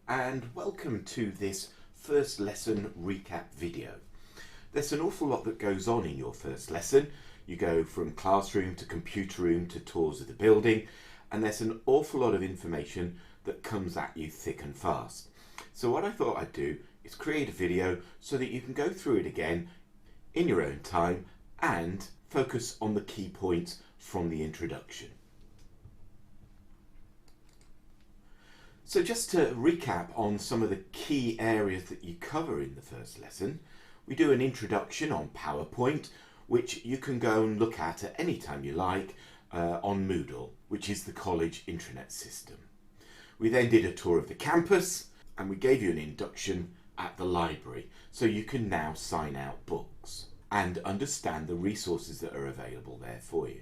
and welcome to this first lesson recap video. There's an awful lot that goes on in your first lesson. You go from classroom to computer room to tours of the building, and there's an awful lot of information that comes at you thick and fast. So what I thought I'd do is create a video so that you can go through it again in your own time and focus on the key points from the introduction. So just to recap on some of the key areas that you cover in the first lesson, we do an introduction on PowerPoint, which you can go and look at any time you like on Moodle, which is the college intranet system. We then did a tour of the campus and we gave you an induction at the library, so you can now sign out books and understand the resources that are available there for you.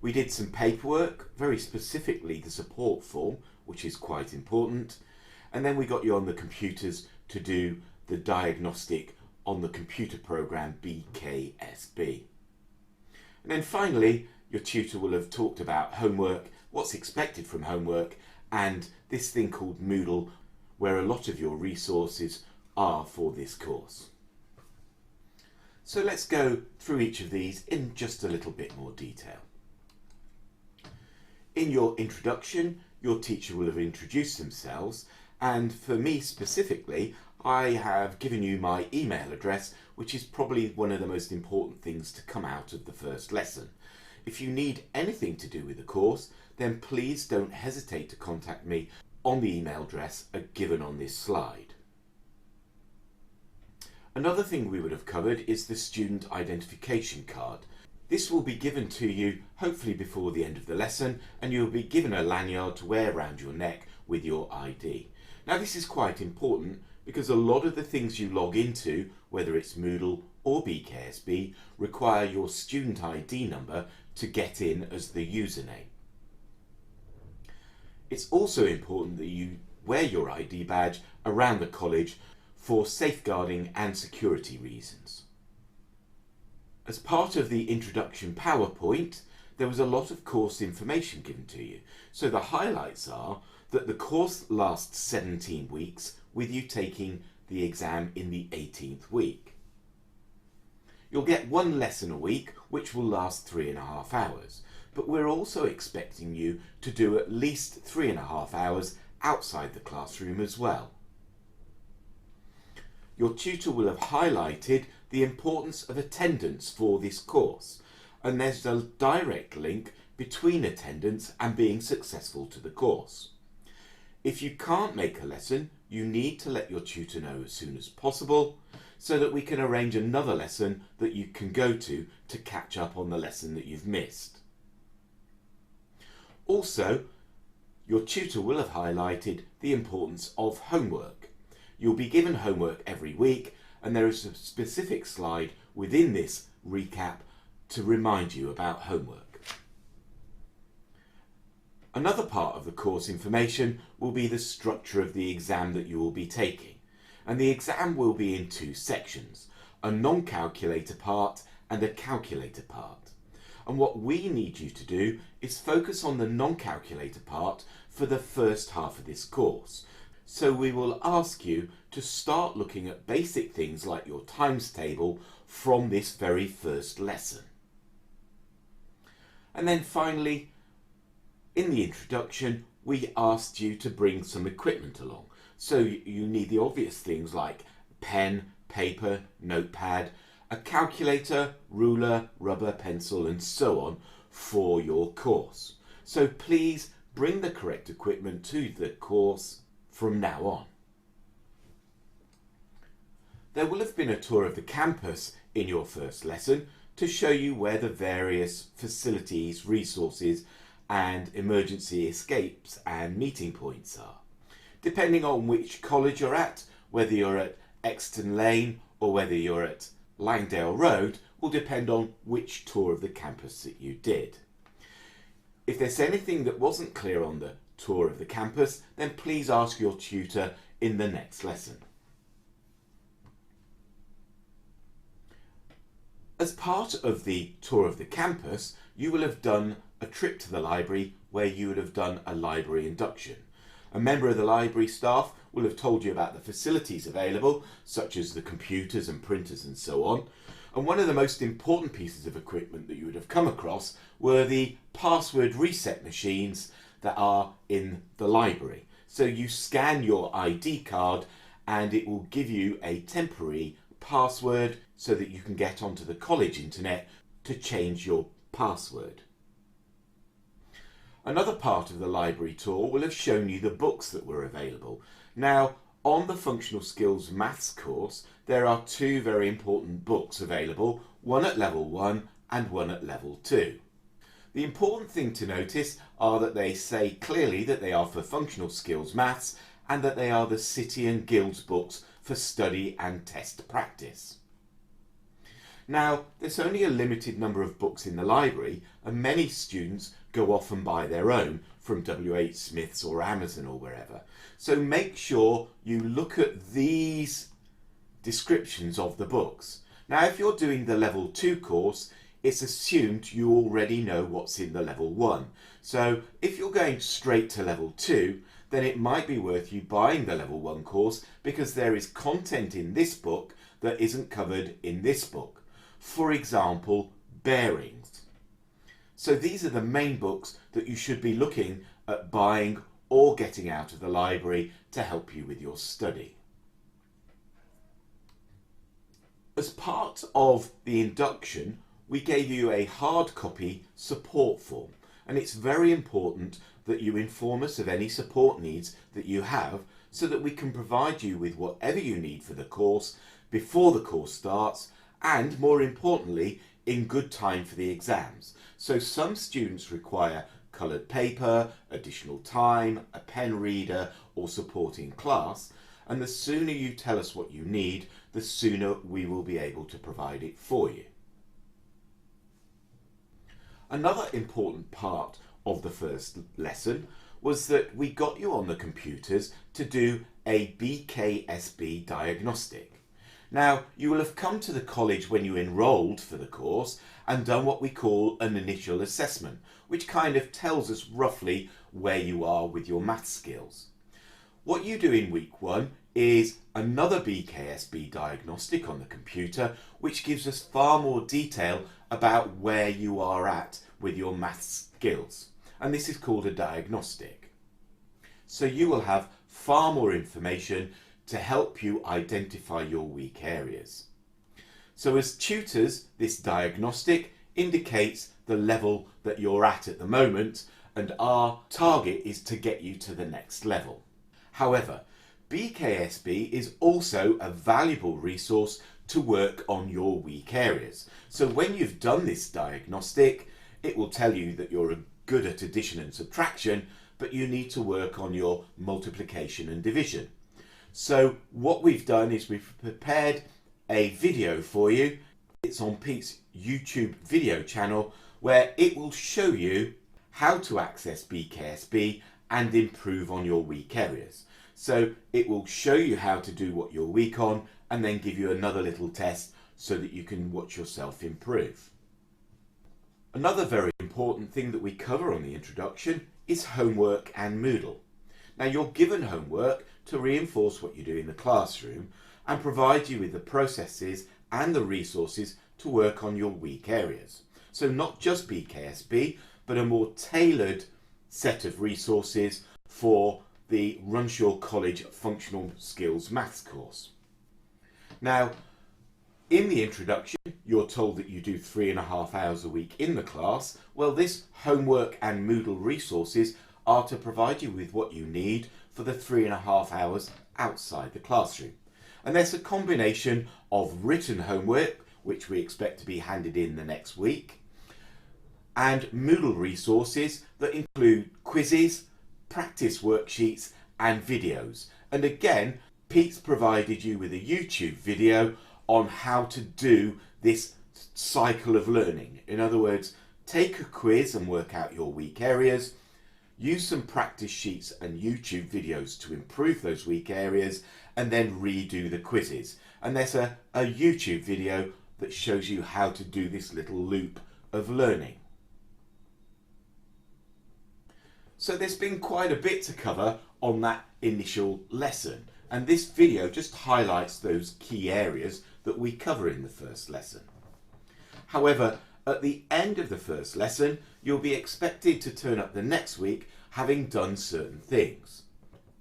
We did some paperwork, very specifically the support form, which is quite important, and then we got you on the computers to do the diagnostic on the computer program BKSB. And then finally, your tutor will have talked about homework, what's expected from homework, and this thing called Moodle, where a lot of your resources are for this course. So let's go through each of these in just a little bit more detail. In your introduction, your teacher will have introduced themselves, and for me specifically, I have given you my email address, which is probably one of the most important things to come out of the first lesson. If you need anything to do with the course, then please don't hesitate to contact me on the email address given on this slide. Another thing we would have covered is the student identification card. This will be given to you hopefully before the end of the lesson, and you'll be given a lanyard to wear around your neck with your ID. Now this is quite important because a lot of the things you log into, whether it's Moodle or BKSB, require your student ID number to get in as the username. It's also important that you wear your ID badge around the college for safeguarding and security reasons. As part of the introduction PowerPoint, there was a lot of course information given to you. So the highlights are that the course lasts 17 weeks, with you taking the exam in the 18th week. You'll get one lesson a week, which will last 3.5 hours, but we're also expecting you to do at least 3.5 hours outside the classroom as well. Your tutor will have highlighted the importance of attendance for this course, and there's a direct link between attendance and being successful to the course. If you can't make a lesson, you need to let your tutor know as soon as possible so that we can arrange another lesson that you can go to catch up on the lesson that you've missed. Also, your tutor will have highlighted the importance of homework. You'll be given homework every week, and there is a specific slide within this recap to remind you about homework. Another part of the course information will be the structure of the exam that you will be taking. And the exam will be in two sections, a non-calculator part and a calculator part. And what we need you to do is focus on the non-calculator part for the first half of this course. So we will ask you to start looking at basic things like your times table from this very first lesson. And then finally, in the introduction, we asked you to bring some equipment along. So you need the obvious things like pen, paper, notepad, a calculator, ruler, rubber, pencil, and so on for your course. So please bring the correct equipment to the course from now on. There will have been a tour of the campus in your first lesson to show you where the various facilities, resources, and emergency escapes and meeting points are. Depending on which college you're at, whether you're at Exton Lane or whether you're at Langdale Road, will depend on which tour of the campus that you did. If there's anything that wasn't clear on the tour of the campus, then please ask your tutor in the next lesson. As part of the tour of the campus, you will have done a trip to the library where you would have done a library induction. A member of the library staff will have told you about the facilities available, such as the computers and printers and so on. And one of the most important pieces of equipment that you would have come across were the password reset machines that are in the library. So you scan your ID card and it will give you a temporary password so that you can get onto the college internet to change your password. Another part of the library tour will have shown you the books that were available. Now, on the Functional Skills Maths course, there are two very important books available, one at level 1 and one at level 2. The important thing to notice are that they say clearly that they are for Functional Skills Maths and that they are the City and Guilds books for study and test practice. Now, there's only a limited number of books in the library and many students go off and buy their own from WH Smith's or Amazon or wherever. So make sure you look at these descriptions of the books. Now, if you're doing the level 2 course, it's assumed you already know what's in the level 1. So if you're going straight to level 2, then it might be worth you buying the level 1 course because there is content in this book that isn't covered in this book. For example, bearings. So these are the main books that you should be looking at buying or getting out of the library to help you with your study. As part of the induction, we gave you a hard copy support form, and it's very important that you inform us of any support needs that you have so that we can provide you with whatever you need for the course before the course starts and, more importantly, in good time for the exams. So some students require coloured paper, additional time, a pen reader or support in class, and the sooner you tell us what you need, the sooner we will be able to provide it for you. Another important part of the first lesson was that we got you on the computers to do a BKSB diagnostic. Now, you will have come to the college when you enrolled for the course and done what we call an initial assessment, which kind of tells us roughly where you are with your maths skills. What you do in week 1 is another BKSB diagnostic on the computer, which gives us far more detail about where you are at with your maths skills. And this is called a diagnostic. So you will have far more information to help you identify your weak areas. So as tutors, this diagnostic indicates the level that you're at the moment, and our target is to get you to the next level. However, BKSB is also a valuable resource to work on your weak areas. So when you've done this diagnostic, it will tell you that you're good at addition and subtraction, but you need to work on your multiplication and division. So what we've done is we've prepared a video for you. It's on Pete's YouTube video channel where it will show you how to access BKSB and improve on your weak areas. So it will show you how to do what you're weak on and then give you another little test so that you can watch yourself improve. Another very important thing that we cover on the introduction is homework and Moodle. Now, you're given homework to reinforce what you do in the classroom and provide you with the processes and the resources to work on your weak areas. So not just BKSB, but a more tailored set of resources for the Runshaw College Functional Skills Maths course. Now, in the introduction, you're told that you do 3.5 hours a week in the class. Well, this homework and Moodle resources are to provide you with what you need for the 3.5 hours outside the classroom. And there's a combination of written homework, which we expect to be handed in the next week, and Moodle resources that include quizzes, practice worksheets and videos. And again, Pete's provided you with a YouTube video on how to do this cycle of learning. In other words, take a quiz and work out your weak areas, use some practice sheets and YouTube videos to improve those weak areas, and then redo the quizzes. And there's a YouTube video that shows you how to do this little loop of learning. So there's been quite a bit to cover on that initial lesson, and this video just highlights those key areas that we cover in the first lesson. However, at the end of the first lesson, you'll be expected to turn up the next week having done certain things.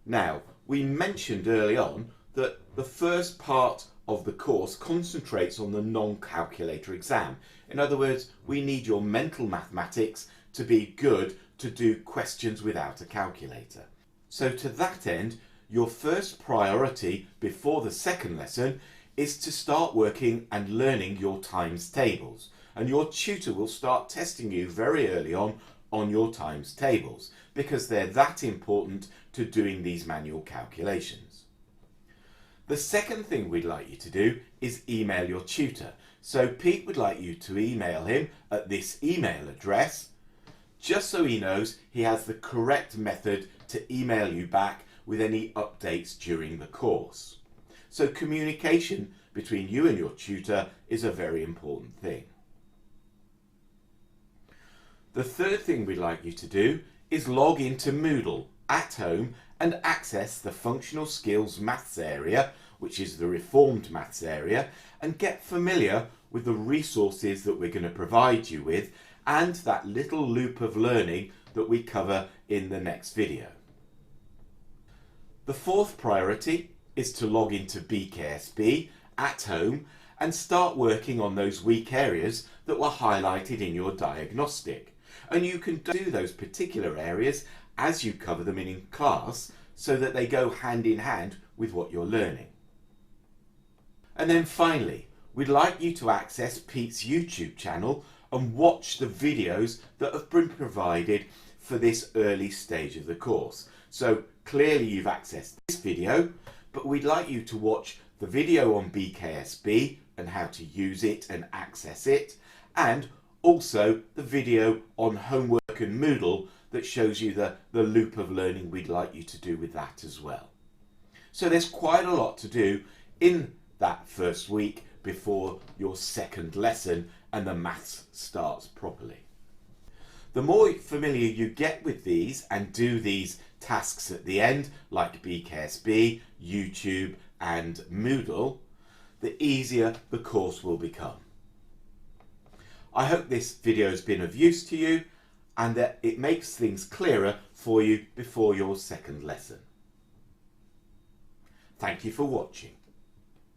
Now, we mentioned early on that the first part of the course concentrates on the non-calculator exam. In other words, we need your mental mathematics to be good to do questions without a calculator. So to that end, your first priority before the second lesson is to start working and learning your times tables. And your tutor will start testing you very early on your times tables, because they're that important to doing these manual calculations. The second thing we'd like you to do is email your tutor. So Pete would like you to email him at this email address, just so he knows he has the correct method to email you back with any updates during the course. So communication between you and your tutor is a very important thing. The third thing we'd like you to do is log into Moodle at home and access the Functional Skills Maths area, which is the reformed maths area, and get familiar with the resources that we're going to provide you with and that little loop of learning that we cover in the next video. The fourth priority is to log into BKSB at home and start working on those weak areas that were highlighted in your diagnostic. And you can do those particular areas as you cover them in class so that they go hand in hand with what you're learning. And then finally, we'd like you to access Pete's YouTube channel and watch the videos that have been provided for this early stage of the course. So clearly you've accessed this video, but we'd like you to watch the video on BKSB and how to use it and access it, and also the video on homework and Moodle that shows you the loop of learning we'd like you to do with that as well. So there's quite a lot to do in that first week before your second lesson and the maths starts properly. The more familiar you get with these and do these tasks at the end, like BKSB, YouTube and Moodle, the easier the course will become. I hope this video has been of use to you and that it makes things clearer for you before your second lesson. Thank you for watching.